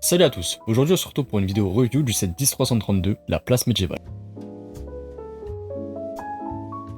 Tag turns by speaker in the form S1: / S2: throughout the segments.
S1: Salut à tous, aujourd'hui on se retrouve pour une vidéo review du set 10332, la place médiévale.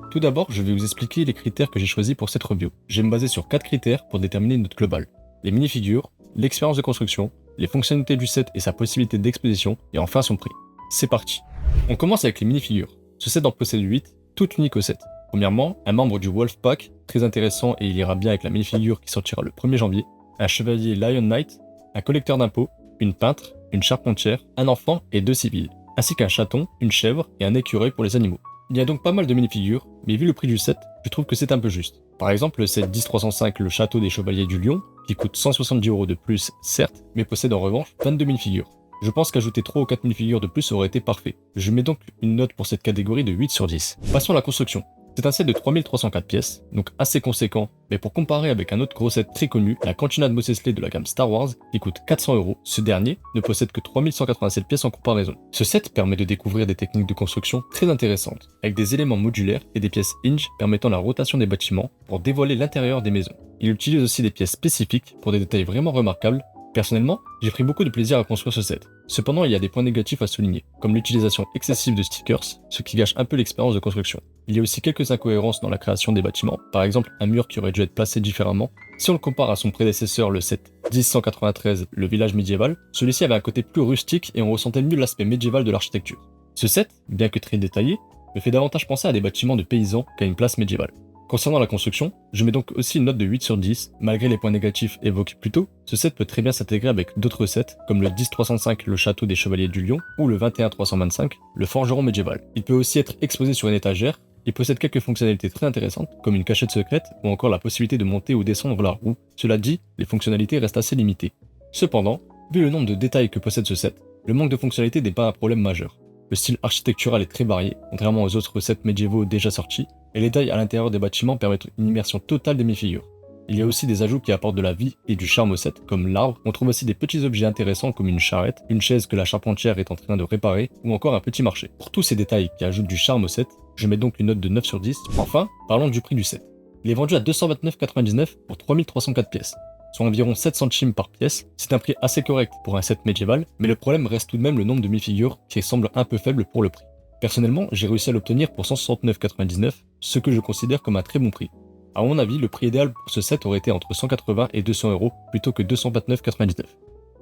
S1: Tout d'abord, je vais vous expliquer les critères que j'ai choisis pour cette review. Je vais me baser sur 4 critères pour déterminer une note globale. Les minifigures, l'expérience de construction, les fonctionnalités du set et sa possibilité d'exposition, et enfin son prix. C'est parti. On commence avec les minifigures. Ce set en possède 8, toutes uniques au set. Premièrement, un membre du Wolfpack, très intéressant et il ira bien avec la minifigure qui sortira le 1er janvier, un chevalier Lion Knight, un collecteur d'impôts, une peintre, une charpentière, un enfant et 2 civils, ainsi qu'un chaton, une chèvre et un écureuil pour les animaux. Il y a donc pas mal de minifigures, mais vu le prix du set, je trouve que c'est un peu juste. Par exemple, le set 10305, le château des chevaliers du lion, qui coûte 170€ de plus, certes, mais possède en revanche 22 minifigures. Je pense qu'ajouter 3 ou 4 minifigures de plus aurait été parfait. Je mets donc une note pour cette catégorie de 8 sur 10. Passons à la construction. C'est un set de 3304 pièces, donc assez conséquent, mais pour comparer avec un autre gros set très connu, la Cantina de Mos Eisley de la gamme Star Wars, qui coûte 400€, ce dernier ne possède que 3187 pièces en comparaison. Ce set permet de découvrir des techniques de construction très intéressantes, avec des éléments modulaires et des pièces hinge permettant la rotation des bâtiments pour dévoiler l'intérieur des maisons. Il utilise aussi des pièces spécifiques pour des détails vraiment remarquables. Personnellement, j'ai pris beaucoup de plaisir à construire ce set. Cependant, il y a des points négatifs à souligner, comme l'utilisation excessive de stickers, ce qui gâche un peu l'expérience de construction. Il y a aussi quelques incohérences dans la création des bâtiments, par exemple un mur qui aurait dû être placé différemment. Si on le compare à son prédécesseur, le set 10193, le village médiéval, celui-ci avait un côté plus rustique et on ressentait mieux l'aspect médiéval de l'architecture. Ce set, bien que très détaillé, me fait davantage penser à des bâtiments de paysans qu'à une place médiévale. Concernant la construction, je mets donc aussi une note de 8 sur 10, malgré les points négatifs évoqués plus tôt. Ce set peut très bien s'intégrer avec d'autres sets, comme le 10305, le château des chevaliers du lion, ou le 21325, le forgeron médiéval. Il peut aussi être exposé sur une étagère. Il possède quelques fonctionnalités très intéressantes, comme une cachette secrète, ou encore la possibilité de monter ou descendre la roue. Cela dit, les fonctionnalités restent assez limitées. Cependant, vu le nombre de détails que possède ce set, le manque de fonctionnalités n'est pas un problème majeur. Le style architectural est très varié, contrairement aux autres sets médiévaux déjà sortis, et les tailles à l'intérieur des bâtiments permettent une immersion totale des minifigures. Il y a aussi des ajouts qui apportent de la vie et du charme au set, comme l'arbre. On trouve aussi des petits objets intéressants comme une charrette, une chaise que la charpentière est en train de réparer, ou encore un petit marché. Pour tous ces détails qui ajoutent du charme au set, je mets donc une note de 9 sur 10. Enfin, parlons du prix du set. Il est vendu à 229,99€ pour 3304 pièces, soit environ 7 centimes par pièce. C'est un prix assez correct pour un set médiéval, mais le problème reste tout de même le nombre de minifigures qui semble un peu faible pour le prix. Personnellement, j'ai réussi à l'obtenir pour 169,99€, ce que je considère comme un très bon prix. À mon avis, le prix idéal pour ce set aurait été entre 180 et 200€ plutôt que 229,99€.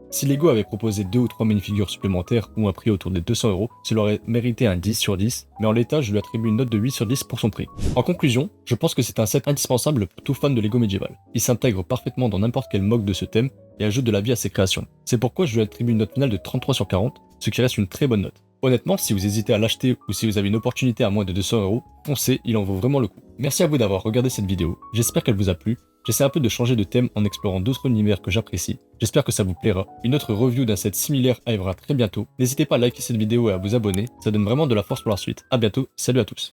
S1: Si Lego avait proposé 2 ou 3 minifigures supplémentaires ou un prix autour des 200€, cela aurait mérité un 10 sur 10, mais en l'état, je lui attribue une note de 8 sur 10 pour son prix. En conclusion, je pense que c'est un set indispensable pour tout fan de Lego médiéval. Il s'intègre parfaitement dans n'importe quel mode de ce thème et ajoute de la vie à ses créations. C'est pourquoi je lui attribue une note finale de 33 sur 40, ce qui reste une très bonne note. Honnêtement, si vous hésitez à l'acheter ou si vous avez une opportunité à moins de 200€, foncez, il en vaut vraiment le coup. Merci à vous d'avoir regardé cette vidéo, j'espère qu'elle vous a plu. J'essaie un peu de changer de thème en explorant d'autres univers que j'apprécie. J'espère que ça vous plaira. Une autre review d'un set similaire arrivera très bientôt. N'hésitez pas à liker cette vidéo et à vous abonner, ça donne vraiment de la force pour la suite. A bientôt, salut à tous.